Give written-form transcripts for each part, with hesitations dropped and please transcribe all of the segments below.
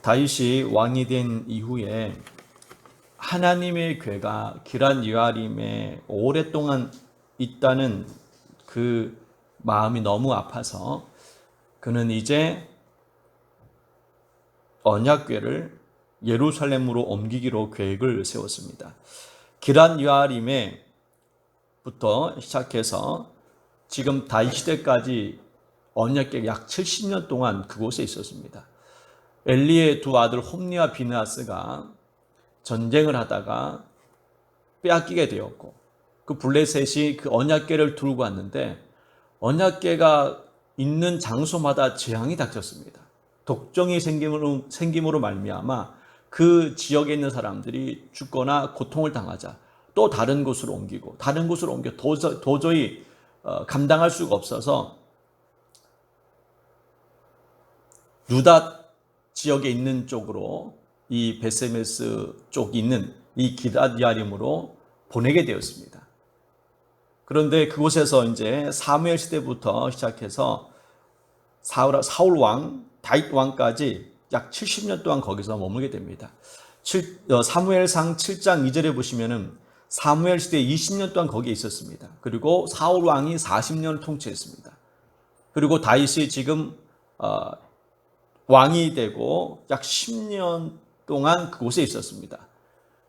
다윗이 왕이 된 이후에 하나님의 궤가 기럇 여아림에 오랫동안 있다는 그 마음이 너무 아파서 그는 이제 언약궤를 예루살렘으로 옮기기로 계획을 세웠습니다. 기럇 여아림에부터 시작해서 지금 다윗 시대까지 언약궤가 약 70년 동안 그곳에 있었습니다. 엘리의 두 아들 홈니와 비느하스가 전쟁을 하다가 빼앗기게 되었고 그 블레셋이 그 언약궤를 들고 왔는데 언약궤가 있는 장소마다 재앙이 닥쳤습니다. 독정이 생김으로 말미암아 그 지역에 있는 사람들이 죽거나 고통을 당하자 또 다른 곳으로 옮기고 다른 곳으로 옮겨 도저히 감당할 수가 없어서 유다 지역에 있는 쪽으로 이 베세메스 쪽이 있는 이 기럇 여아림으로 보내게 되었습니다. 그런데 그곳에서 이제 사무엘 시대부터 시작해서 사울 왕, 다윗 왕까지 약 70년 동안 거기서 머물게 됩니다. 사무엘상 7장 2절에 보시면은 사무엘 시대 20년 동안 거기에 있었습니다. 그리고 사울 왕이 40년을 통치했습니다. 그리고 다윗이 지금 왕이 되고 약 10년 동안 그곳에 있었습니다.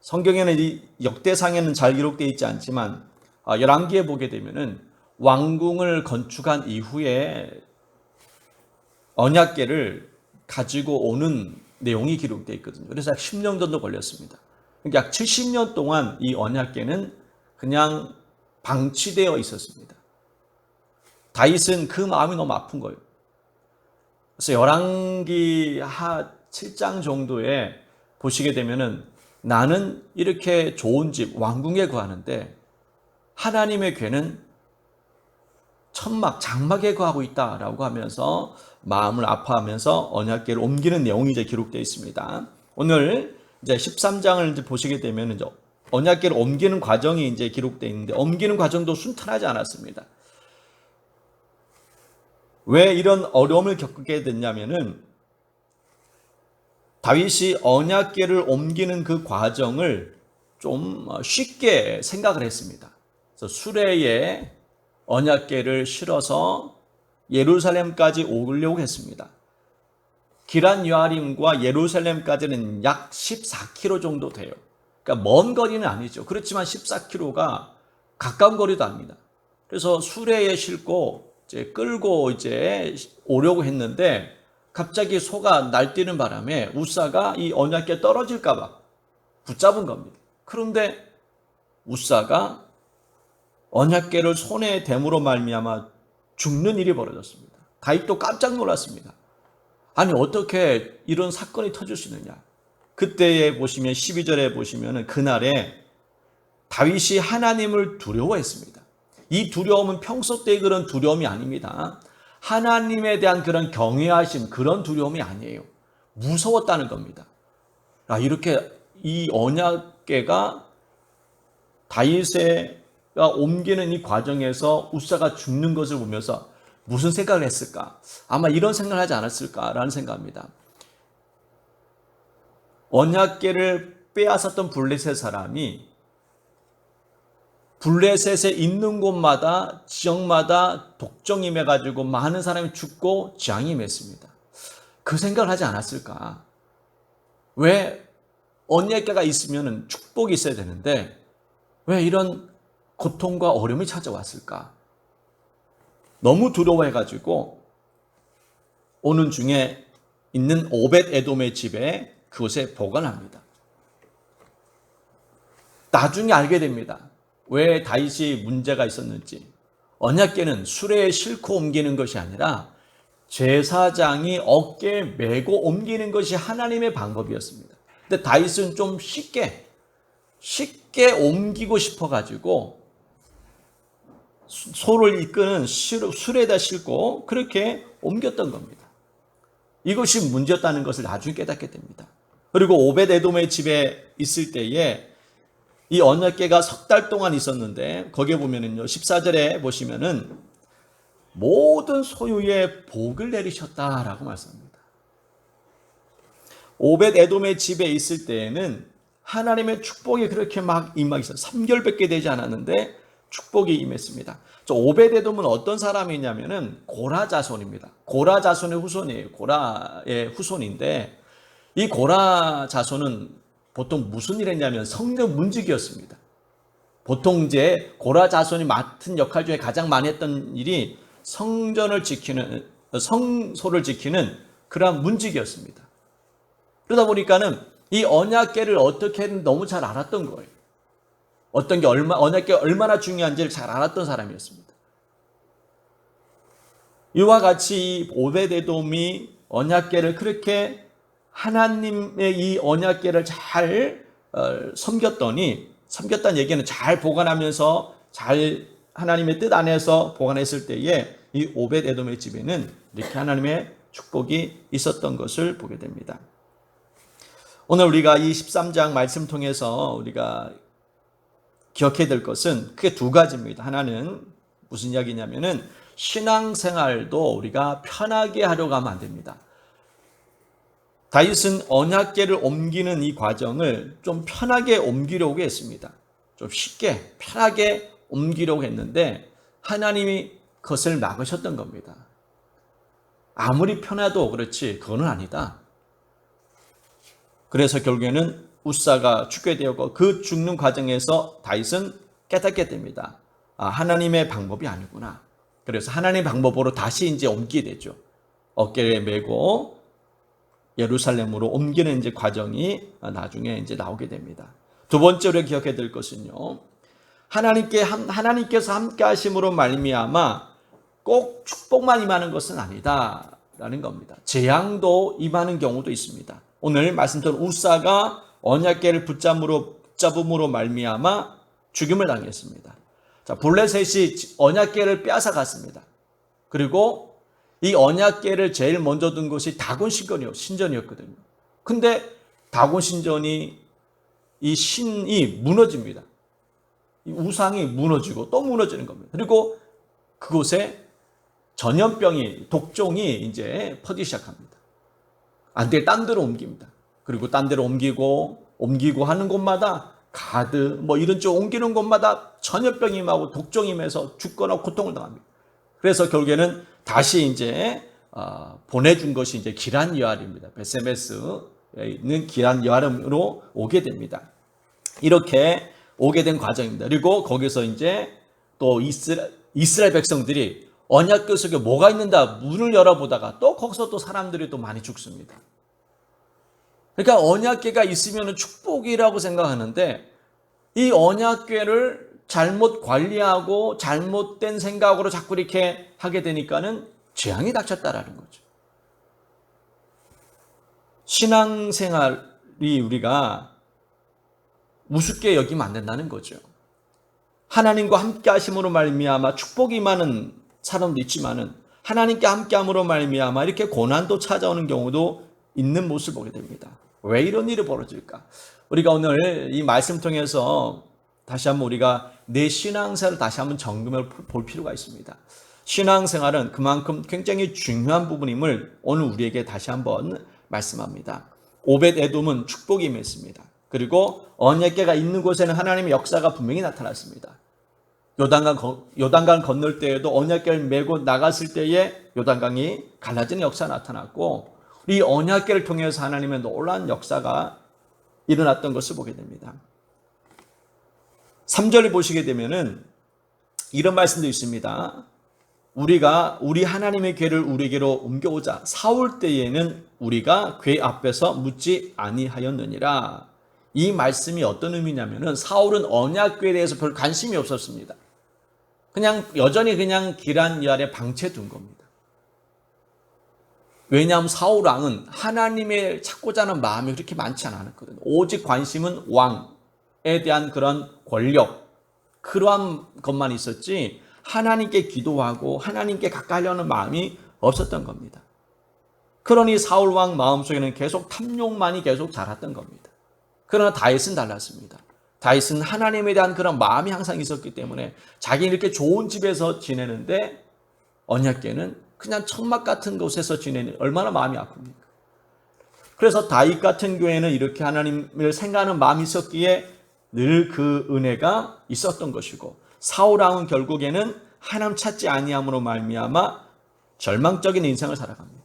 성경에는 이 역대상에는 잘 기록되어 있지 않지만 열왕기에 보게 되면은 왕궁을 건축한 이후에 언약궤를 가지고 오는 내용이 기록되어 있거든요. 그래서 약 10년 정도 걸렸습니다. 그러니까 약 70년 동안 이 언약궤는 그냥 방치되어 있었습니다. 다윗은 그 마음이 너무 아픈 거예요. 그래서 열왕기 7장 정도에 보시게 되면은 나는 이렇게 좋은 집 왕궁에 거하는데 하나님의 궤는 천막 장막에 거하고 있다라고 하면서 마음을 아파하면서 언약궤를 옮기는 내용이 이제 기록되어 있습니다. 오늘 이제 13장을 이제 보시게 되면 이제 언약궤를 옮기는 과정이 이제 기록되어 있는데 옮기는 과정도 순탄하지 않았습니다. 왜 이런 어려움을 겪게 됐냐면은 다윗이 언약궤를 옮기는 그 과정을 좀 쉽게 생각을 했습니다. 그래서 수레에 언약궤를 실어서 예루살렘까지 오려고 했습니다. 기럇 여아림과 예루살렘까지는 약 14km 정도 돼요. 그러니까 먼 거리는 아니죠. 그렇지만 14km가 가까운 거리도 아닙니다. 그래서 수레에 싣고 끌고 오려고 했는데 갑자기 소가 날뛰는 바람에 우사가 이 언약궤 떨어질까봐 붙잡은 겁니다. 그런데 우사가 언약궤를 손에 댐으로 말미암아 죽는 일이 벌어졌습니다. 다윗도 깜짝 놀랐습니다. 아니 어떻게 이런 사건이 터질 수 있느냐. 그때에 보시면 12절에 보시면 그날에 다윗이 하나님을 두려워했습니다. 이 두려움은 평소 때의 그런 두려움이 아닙니다. 하나님에 대한 그런 경외하심, 그런 두려움이 아니에요. 무서웠다는 겁니다. 이렇게 이 언약궤가 다윗가 옮기는 이 과정에서 우사가 죽는 것을 보면서 무슨 생각을 했을까? 아마 이런 생각을 하지 않았을까라는 생각합니다. 언약궤를 빼앗았던 블레셋 사람이 블레셋에 있는 곳마다 지역마다 독정이 임해가지고 많은 사람이 죽고 재앙이 임했습니다. 그 생각을 하지 않았을까? 왜 언약궤가 있으면 축복이 있어야 되는데 왜 이런 고통과 어려움이 찾아왔을까? 너무 두려워해가지고 오는 중에 있는 오벳 에돔의 집에 그곳에 보관합니다. 나중에 알게 됩니다. 왜 다윗이 문제가 있었는지. 언약궤는 수레에 싣고 옮기는 것이 아니라 제사장이 어깨에 메고 옮기는 것이 하나님의 방법이었습니다. 근데 다윗은 좀 쉽게 옮기고 싶어가지고 소를 이끄는 수레에다 싣고 그렇게 옮겼던 겁니다. 이것이 문제였다는 것을 나중에 깨닫게 됩니다. 그리고 오벳 에돔의 집에 있을 때에 이 언약궤가 석 달 동안 있었는데 거기에 보면은요 14절에 보시면은 모든 소유에 복을 내리셨다라고 말씀합니다. 오벳 에돔의 집에 있을 때에는 하나님의 축복이 그렇게 막 임하기 시작. 3개월밖에 되지 않았는데 축복이 임했습니다. 저 오벳 에돔은 어떤 사람이냐면은 고라 자손입니다. 고라 자손의 후손이에요. 고라의 후손인데 이 고라 자손은 보통 무슨 일을 했냐면 성전 문지기였습니다. 보통 이제 고라 자손이 맡은 역할 중에 가장 많이 했던 일이 성전을 지키는, 성소를 지키는 그러한 문지기였습니다. 그러다 보니까는 이 언약궤를 어떻게든 너무 잘 알았던 거예요. 어떤 게 언약궤가 얼마나 중요한지를 잘 알았던 사람이었습니다. 이와 같이 이 오벳에돔이 언약궤를 그렇게 하나님의 이 언약궤를 잘 섬겼다는 얘기는 잘 보관하면서 잘 하나님의 뜻 안에서 보관했을 때에 이 오벳에돔의 집에는 이렇게 하나님의 축복이 있었던 것을 보게 됩니다. 오늘 우리가 이 13장 말씀 통해서 우리가 기억해야 될 것은 크게 두 가지입니다. 하나는 무슨 이야기냐면은 신앙생활도 우리가 편하게 하려고 하면 안 됩니다. 다윗은 언약궤를 옮기는 이 과정을 좀 편하게 옮기려고 했습니다. 좀 쉽게 편하게 옮기려고 했는데 하나님이 그것을 막으셨던 겁니다. 아무리 편해도 그렇지 그거는 아니다. 그래서 결국에는 우사가 죽게 되었고 그 죽는 과정에서 다윗은 깨닫게 됩니다. 아, 하나님의 방법이 아니구나. 그래서 하나님의 방법으로 다시 이제 옮기게 되죠. 어깨에 메고 예루살렘으로 옮기는 이제 과정이 나중에 이제 나오게 됩니다. 두 번째로 기억해야 될 것은요. 하나님께서 함께 하심으로 말미암아 꼭 축복만 임하는 것은 아니다라는 겁니다. 재앙도 임하는 경우도 있습니다. 오늘 말씀드린 우사가 언약궤를 붙잡음으로 말미암아 죽임을 당했습니다. 자, 블레셋이 언약궤를 빼앗아 갔습니다. 그리고 이 언약궤를 제일 먼저 둔 것이 다곤 신전이었거든요. 근데 다곤 신전이 이 신이 무너집니다. 이 우상이 무너지고 또 무너지는 겁니다. 그리고 그곳에 전염병이 독종이 이제 퍼지기 시작합니다. 안 돼, 딴 데로 옮깁니다. 그리고 딴 데로 옮기고 하는 곳마다 가드 뭐 이런 쪽 옮기는 곳마다 전염병이 임하고 독종이 임해서 죽거나 고통을 당합니다. 그래서 결국에는 다시 이제 보내준 것이 이제 기란 여알입니다. 베세메스에 있는 기란 여알으로 오게 됩니다. 이렇게 오게 된 과정입니다. 그리고 거기서 이제 또 이스라엘 백성들이 언약궤 속에 뭐가 있는다 문을 열어보다가 또 거기서 또 사람들이 또 많이 죽습니다. 그러니까 언약궤가 있으면 축복이라고 생각하는데 이 언약궤를 잘못 관리하고 잘못된 생각으로 자꾸 이렇게 하게 되니까는 재앙이 닥쳤다라는 거죠. 신앙생활이 우리가 우습게 여기면 안 된다는 거죠. 하나님과 함께 하심으로 말미암아 축복이 임하는 사람도 있지만은 하나님께 함께함으로 말미암아 이렇게 고난도 찾아오는 경우도 있는 모습을 보게 됩니다. 왜 이런 일이 벌어질까? 우리가 오늘 이 말씀 통해서 다시 한번 우리가 내 신앙생활을 다시 한번 점검해 볼 필요가 있습니다. 신앙생활은 그만큼 굉장히 중요한 부분임을 오늘 우리에게 다시 한번 말씀합니다. 오벳에돔은 축복이 임했습니다. 그리고 언약궤가 있는 곳에는 하나님의 역사가 분명히 나타났습니다. 요단강 건널 때에도 언약궤를 메고 나갔을 때에 요단강이 갈라지는 역사가 나타났고 이 언약궤를 통해서 하나님의 놀라운 역사가 일어났던 것을 보게 됩니다. 3절을 보시게 되면은 이런 말씀도 있습니다. 우리 하나님의 궤를 우리에게로 옮겨오자. 사울 때에는 우리가 궤 앞에서 묻지 아니하였느니라. 이 말씀이 어떤 의미냐면은 사울은 언약궤에 대해서 별 관심이 없었습니다. 그냥 여전히 그냥 기란 여알에 방치해둔 겁니다. 왜냐하면 사울 왕은 하나님의 찾고자 하는 마음이 그렇게 많지 않았거든요. 오직 관심은 왕에 대한 그런 권력, 그러한 것만 있었지 하나님께 기도하고 하나님께 가까이 하려는 마음이 없었던 겁니다. 그러니 사울 왕 마음속에는 계속 탐욕만이 계속 자랐던 겁니다. 그러나 다윗은 달랐습니다. 다윗은 하나님에 대한 그런 마음이 항상 있었기 때문에 자기는 이렇게 좋은 집에서 지내는데 언약궤는 그냥 천막 같은 곳에서 지내는 얼마나 마음이 아픕니까? 그래서 다윗 같은 교회는 이렇게 하나님을 생각하는 마음이 있었기에 늘 그 은혜가 있었던 것이고, 사울 왕은 결국에는 하나님 찾지 아니함으로 말미암아 절망적인 인생을 살아갑니다.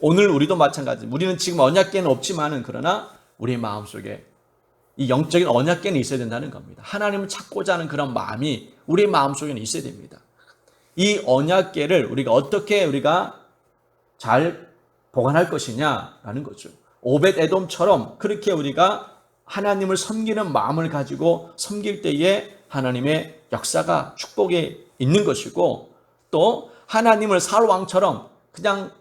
오늘 우리도 마찬가지입니다. 우리는 지금 언약궤는 없지만은 그러나 우리의 마음속에 이 영적인 언약궤는 있어야 된다는 겁니다. 하나님을 찾고자 하는 그런 마음이 우리의 마음속에는 있어야 됩니다. 이 언약궤를 우리가 잘 보관할 것이냐라는 거죠. 오벳 에돔처럼 그렇게 우리가 하나님을 섬기는 마음을 가지고 섬길 때에 하나님의 역사가 축복에 있는 것이고, 또 하나님을 사울 왕처럼 그냥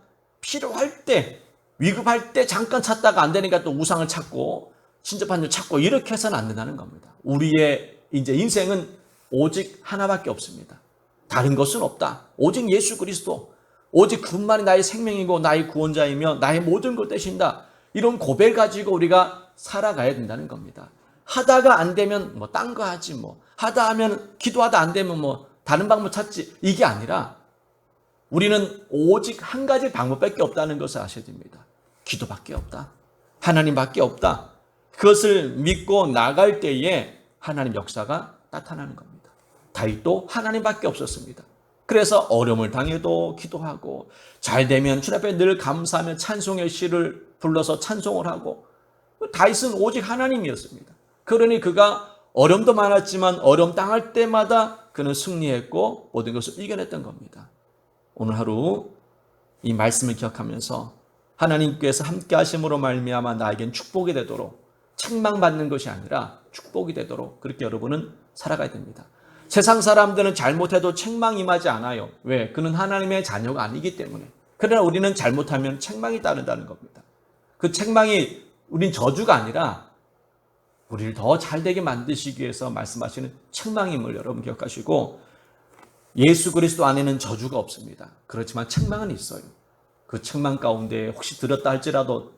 필요할 때, 위급할 때 잠깐 찾다가 안 되니까 또 우상을 찾고 신접한 일 찾고 이렇게 해서는 안 된다는 겁니다. 우리의 이제 인생은 오직 하나밖에 없습니다. 다른 것은 없다. 오직 예수 그리스도, 오직 그분만이 나의 생명이고 나의 구원자이며 나의 모든 것 되신다. 이런 고백을 가지고 우리가 살아가야 된다는 겁니다. 하다가 안 되면 뭐 딴 거 하지, 뭐 하다 하면 기도하다 안 되면 뭐 다른 방법 찾지, 이게 아니라 우리는 오직 한 가지 방법밖에 없다는 것을 아셔야 됩니다. 기도밖에 없다. 하나님밖에 없다. 그것을 믿고 나갈 때에 하나님 역사가 나타나는 겁니다. 다윗도 하나님밖에 없었습니다. 그래서 어려움을 당해도 기도하고, 잘 되면 주님 앞에 늘 감사하며 찬송의 시를 불러서 찬송을 하고, 다윗은 오직 하나님이었습니다. 그러니 그가 어려움도 많았지만 어려움 당할 때마다 그는 승리했고 모든 것을 이겨냈던 겁니다. 오늘 하루 이 말씀을 기억하면서 하나님께서 함께 하심으로 말미암아 나에겐 축복이 되도록, 책망받는 것이 아니라 축복이 되도록 그렇게 여러분은 살아가야 됩니다. 세상 사람들은 잘못해도 책망 임하지 않아요. 왜? 그는 하나님의 자녀가 아니기 때문에. 그러나 우리는 잘못하면 책망이 따른다는 겁니다. 그 책망이 우린 저주가 아니라 우리를 더 잘되게 만드시기 위해서 말씀하시는 책망임을 여러분 기억하시고, 예수 그리스도 안에는 저주가 없습니다. 그렇지만 책망은 있어요. 그 책망 가운데 혹시 들었다 할지라도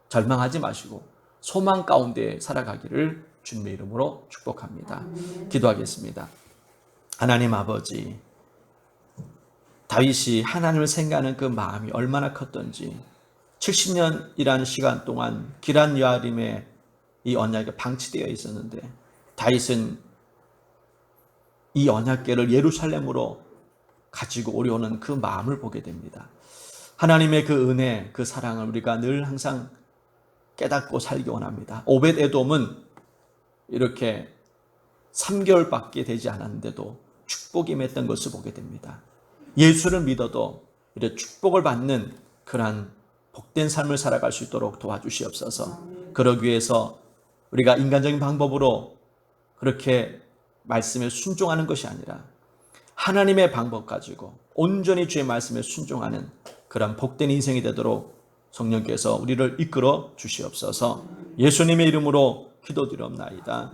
절망하지 마시고 소망 가운데 살아가기를 주님의 이름으로 축복합니다. 기도하겠습니다. 하나님 아버지, 다윗이 하나님을 생각하는 그 마음이 얼마나 컸던지, 70년이라는 시간 동안 기란 여아림에 이 언약이 방치되어 있었는데 다윗은 이 언약궤를 예루살렘으로 가지고 오려는 그 마음을 보게 됩니다. 하나님의 그 은혜, 그 사랑을 우리가 늘 항상 깨닫고 살기 원합니다. 오벳 에돔은 이렇게 3개월밖에 되지 않았는데도 축복이 맺던 것을 보게 됩니다. 예수를 믿어도 이렇게 축복을 받는 그러한 복된 삶을 살아갈 수 있도록 도와주시옵소서. 그러기 위해서 우리가 인간적인 방법으로 그렇게 말씀에 순종하는 것이 아니라 하나님의 방법 가지고 온전히 주의 말씀에 순종하는 그런 복된 인생이 되도록 성령께서 우리를 이끌어 주시옵소서. 예수님의 이름으로 기도드리옵나이다.